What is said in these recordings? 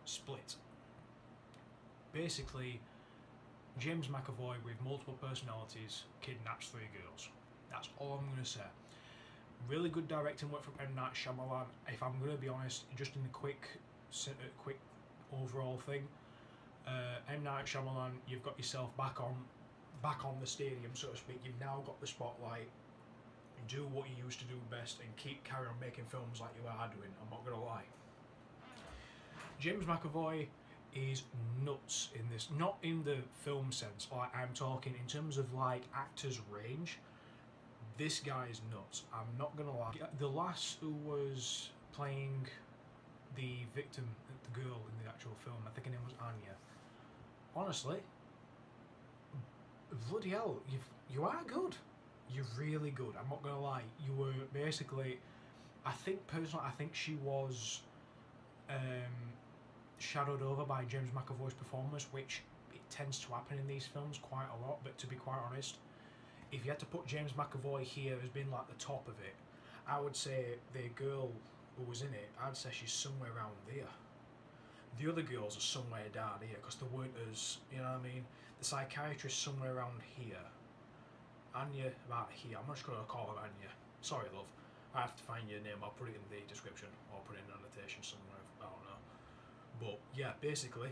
Split. Basically, James McAvoy with multiple personalities kidnaps 3 girls. That's all I'm going to say. Really good directing work from M.Night Shyamalan. If I'm going to be honest, just in the quick overall thing, M.Night Shyamalan, you've got yourself back on the stadium, so to speak. You've now got the spotlight. Do what you used to do best and carry on making films like you are doing. I'm not going to lie. James McAvoy is nuts in this, not in the film sense, like I'm talking in terms of like actor's range. This guy is nuts, I'm not gonna lie. The lass who was playing the victim, the girl in the actual film, I think her name was Anya. Honestly, bloody hell, you are good. You're really good, I'm not gonna lie. You were basically, I think she was shadowed over by James McAvoy's performance, which it tends to happen in these films quite a lot, but to be quite honest, if you had to put James McAvoy here as being like the top of it, I would say the girl who was in it, I'd say she's somewhere around there. The other girls are somewhere down here, because they weren't as, you know what I mean? The psychiatrist somewhere around here. Anya, about here. I'm not just going to call her Anya. Sorry, love. I have to find your name. I'll put it in the description, or put it in an annotation somewhere. I don't know. But yeah, basically,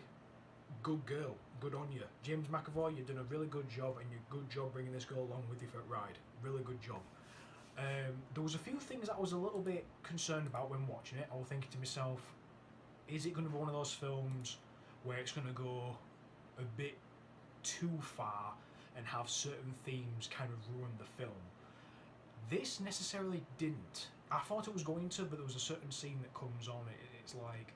good girl, good on you. James McAvoy, you've done a really good job, and you're good job bringing this girl along with you for a ride. Really good job. There was a few things that I was a little bit concerned about when watching it. I was thinking to myself, is it going to be one of those films where it's going to go a bit too far and have certain themes kind of ruin the film? This necessarily didn't. I thought it was going to, but there was a certain scene that comes on. It's like,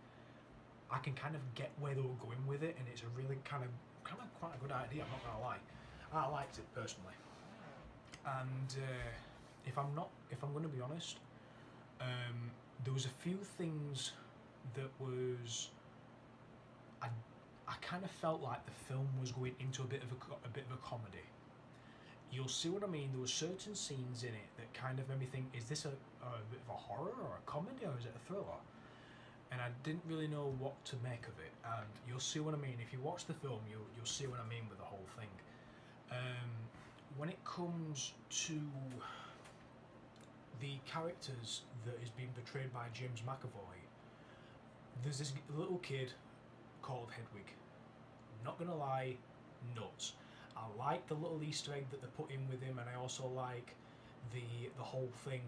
I can kind of get where they were going with it, and it's a really kind of quite a good idea. I'm not gonna lie, I liked it personally. And if I'm going to be honest, there was a few things that was I kind of felt like the film was going into a bit of a comedy. You'll see what I mean. There were certain scenes in it that kind of made me think, is this a bit of a horror or a comedy, or is it a thriller? And I didn't really know what to make of it, and you'll see what I mean. If you watch the film, you'll see what I mean with the whole thing. When it comes to the characters that is being portrayed by James McAvoy, there's this little kid called Hedwig. Not gonna lie, nuts. I like the little Easter egg that they put in with him, and I also like the whole thing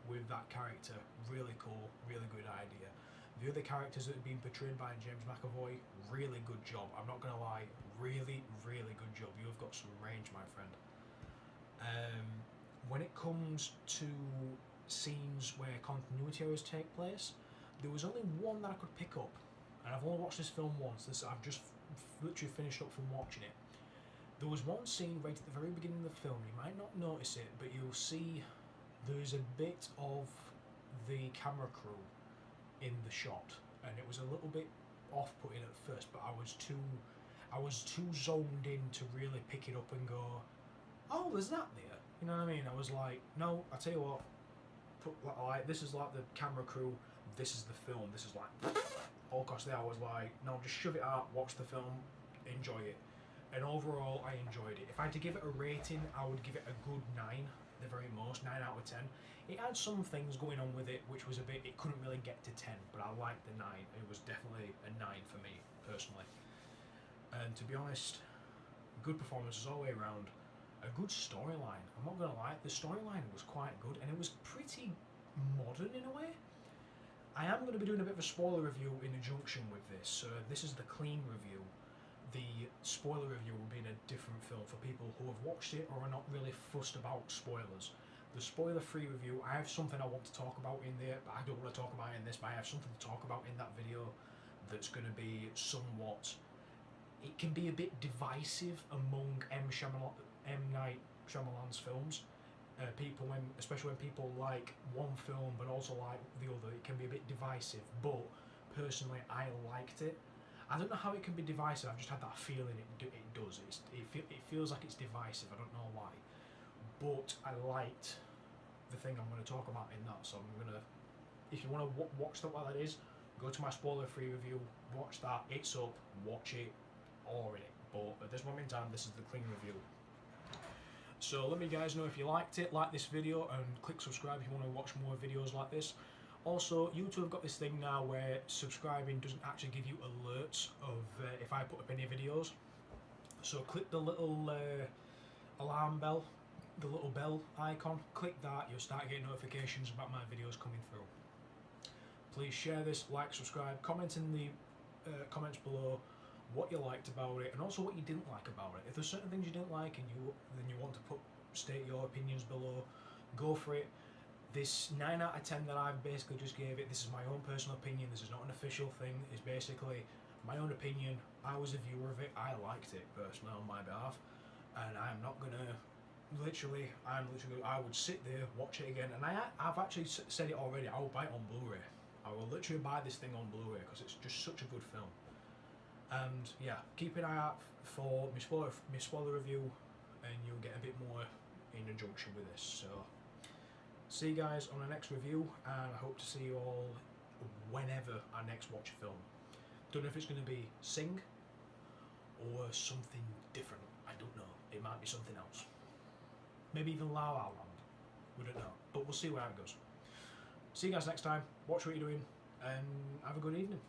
with that character. Really cool, really good idea. The other characters that are being portrayed by James McAvoy, really good job. I'm not gonna lie, really, really good job. You've got some range, my friend. When it comes to scenes where continuity errors take place, there was only one that I could pick up, and I've only watched this film once. I've just literally finished up from watching it. There was one scene right at the very beginning of the film. You might not notice it, but you'll see there's a bit of the camera crew in the shot, and it was a little bit off-putting at first, but I was too zoned in to really pick it up and go, oh, there's that there. You know what I mean? I was like, no, I tell you what, this is like the camera crew, this is the film, this is like, all across there. I was like, no, just shove it out, watch the film, enjoy it. And overall, I enjoyed it. If I had to give it a rating, I would give it a good 9, the very most, 9 out of 10. It had some things going on with it, which was a bit, it couldn't really get to 10, but I liked the 9. It was definitely a 9 for me, personally. And to be honest, good performances all the way around. A good storyline. I'm not gonna lie, the storyline was quite good, and it was pretty modern in a way. I am going to be doing a bit of a spoiler review in conjunction with this. This is the clean review. The spoiler review will be in a different film for people who have watched it or are not really fussed about spoilers. The spoiler-free review, I have something I want to talk about in there, but I don't want to talk about it in this, but I have something to talk about in that video that's going to be somewhat... It can be a bit divisive among M.Night Shyamalan's films. Especially when people like one film but also like the other, it can be a bit divisive, but personally I liked it. I don't know how it can be divisive, I've just had that feeling it does. It feels like it's divisive, I don't know why. But I liked the thing I'm going to talk about in that, so I'm going to, if you want to watch that while that is, go to my spoiler-free review, watch that. It's up, watch it, or in it. But at this moment in time, this is the clean review. So let me guys know if you liked it, like this video, and click subscribe if you want to watch more videos like this. Also, YouTube have got this thing now where subscribing doesn't actually give you alerts of if I put up any videos. So click the little alarm bell, the little bell icon, click that, you'll start getting notifications about my videos coming through. Please share this, like, subscribe, comment in the comments below what you liked about it and also what you didn't like about it. If there's certain things you didn't like and then you want to state your opinions below, go for it. This 9 out of 10 that I've basically just gave it, this is my own personal opinion, this is not an official thing, it's basically my own opinion. I was a viewer of it, I liked it personally on my behalf, and I'm not gonna, I would sit there, watch it again, and I've actually said it already, I will buy it on Blu-ray. I will literally buy this thing on Blu-ray because it's just such a good film. And yeah, keep an eye out for my spoiler review, and you'll get a bit more in conjunction with this. So, see you guys on the next review, and I hope to see you all whenever I next watch a film. Don't know if it's going to be Sing or something different. I don't know. It might be something else. Maybe even La La Land. We don't know. But we'll see where it goes. See you guys next time. Watch what you're doing, and have a good evening.